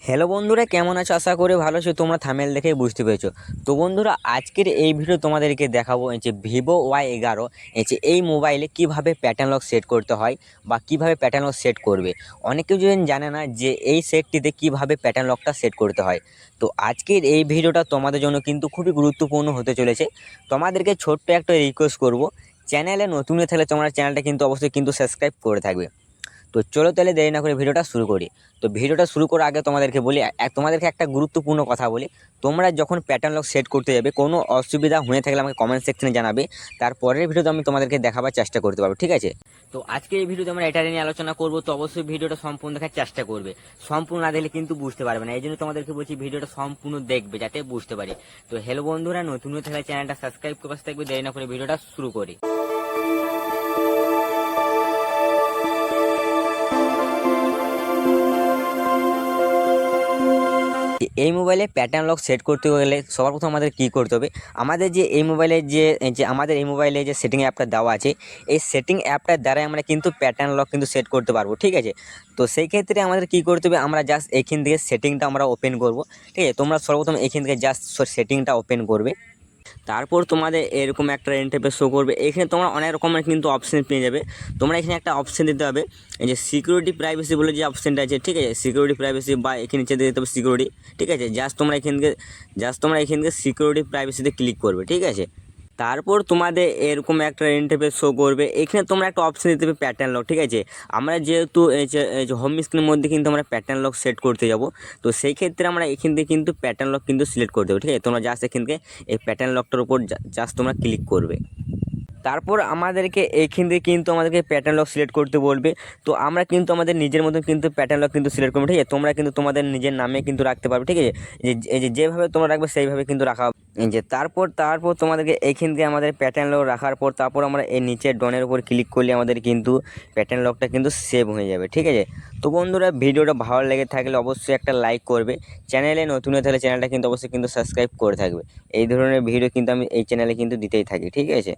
Hello বন্ধুরা, কেমন আছো? আশা করি ভালো আছো। তোমরা থামেল দেখেই বুঝতে পেরেছো। তো বন্ধুরা, আজকের এই ভিডিও তোমাদেরকে দেখাবো যে Vivo Y11 এই মোবাইলে কিভাবে প্যাটার্ন লক সেট করতে হয় বা কিভাবে প্যাটার্ন লক সেট করবে। অনেক কিছু জানে না যে এই সেটটিতে কিভাবে প্যাটার্ন লকটা সেট করতে হয়। তো আজকের এই ভিডিওটা তোমাদের জন্য কিন্তু খুবই গুরুত্বপূর্ণ হতে চলেছে। তোমাদেরকে ছোট্ট একটা রিকোয়েস্ট করব, চ্যানেলে নতুন হয়ে থাকলে তোমরা চ্যানেলটা কিন্তু অবশ্যই কিন্তু সাবস্ক্রাইব করে থাকবে। তো চলো তাহলে দেরি না করে ভিডিওটা শুরু করি। তো ভিডিওটা শুরু করার আগে তোমাদেরকে বলি, তোমাদেরকে একটা গুরুত্বপূর্ণ কথা বলি। তোমরা যখন প্যাটার্ন লক সেট করতে যাবে, কোনো অসুবিধা হয়ে থাকলে আমাকে কমেন্ট সেকশনে জানাবে। তারপরের ভিডিওতে আমি তোমাদেরকে দেখাবার চেষ্টা করতে পারবো, ঠিক আছে? তো আজকে এই ভিডিওতে আমরা এটা নিয়ে আলোচনা করবো। তো অবশ্যই ভিডিওটা সম্পূর্ণ দেখার চেষ্টা করবে। সম্পূর্ণ না দেখলে কিন্তু বুঝতে পারবে না, এই জন্য তোমাদেরকে বলছি ভিডিওটা সম্পূর্ণ দেখবে যাতে বুঝতে পারি। তো হ্যালো বন্ধুরা, নতুন হয়ে থাকলে চ্যানেলটা সাবস্ক্রাইব করে পাশে থাকবে। দেরি না করে ভিডিওটা শুরু করি। এই মোবাইলে প্যাটার্ন লক সেট করতে গেলে সবার প্রথম আমাদের কী করতে হবে, আমাদের যে এই মোবাইলে আমাদের এই মোবাইলে যে সেটিং অ্যাপটা দেওয়া আছে, এই সেটিং অ্যাপটার দ্বারাই আমরা কিন্তু প্যাটার্ন লক কিন্তু সেট করতে পারবো, ঠিক আছে? তো সেই ক্ষেত্রে আমাদের কী করতে হবে, আমরা জাস্ট এখান থেকে সেটিংটা আমরা ওপেন করব, ঠিক আছে? তোমরা সর্বপ্রথম এখান থেকে জাস্ট সেটিংটা ওপেন করবে। তারপর তোমাদের এরকম একটা ইন্টারফেস শো করবে। এখানে তোমরা অনেক রকমের কিন্তু অপশন পেয়ে যাবে। তোমরা এখানে একটা অপশন দিতে হবে, এই যে সিকিউরিটি প্রাইভেসি বলে যে অপশনটা আছে, ঠিক আছে? সিকিউরিটি প্রাইভেসি বা এখানে নিচে দিয়ে দিতে হবে সিকিউরিটি, ঠিক আছে? জাস্ট তোমরা এখান থেকে সিকিউরিটি প্রাইভেসিতে ক্লিক করবে, ঠিক আছে? তারপর তোমাদের এরকম একটা ইন্টারফেস শো করবে। এখানে তোমরা একটা অপশন দিতে হবে প্যাটার্ন লক, ঠিক আছে? আমরা যেহেতু এই যে হোম স্ক্রিনের মধ্যে কিন্তু আমরা প্যাটার্ন লক সেট করতে যাব, তো সেই ক্ষেত্রে আমরা এখান থেকে কিন্তু প্যাটার্ন লক কিন্তু সিলেক্ট করে দেবো, ঠিক আছে? তোমরা জাস্ট এখান থেকে এই প্যাটার্ন লকটার উপর জাস্ট তোমরা ক্লিক করবে। তারপর আমাদেরকে এইখান থেকে কিন্তু আমাদেরকে প্যাটার্ন লক সিলেক্ট করতে বলবে। তো আমরা কিন্তু আমাদের নিজের মতন কিন্তু প্যাটার্ন লক কিন্তু সিলেক্ট করবো, ঠিক আছে? তোমরা কিন্তু তোমাদের নিজের নামে কিন্তু রাখতে পারবে, ঠিক আছে? যেভাবে তোমরা রাখবে সেইভাবে কিন্তু রাখা হবে। তারপর তোমাদেরকে এইখান থেকে আমাদের প্যাটার্ন লক রাখার পর তারপর আমরা এই নিচের ডনের উপর ক্লিক করলে আমাদের কিন্তু প্যাটার্ন লকটা কিন্তু সেভ হয়ে যাবে, ঠিক আছে? তো বন্ধুরা, ভিডিওটা ভালো লেগে থাকলে অবশ্যই একটা লাইক করবে। চ্যানেলে নতুন হয়ে থাকলে চ্যানেলটা কিন্তু অবশ্যই কিন্তু সাবস্ক্রাইব করে থাকবে। এই ধরনের ভিডিও কিন্তু আমি এই চ্যানেলে কিন্তু দিতেই থাকি, ঠিক আছে?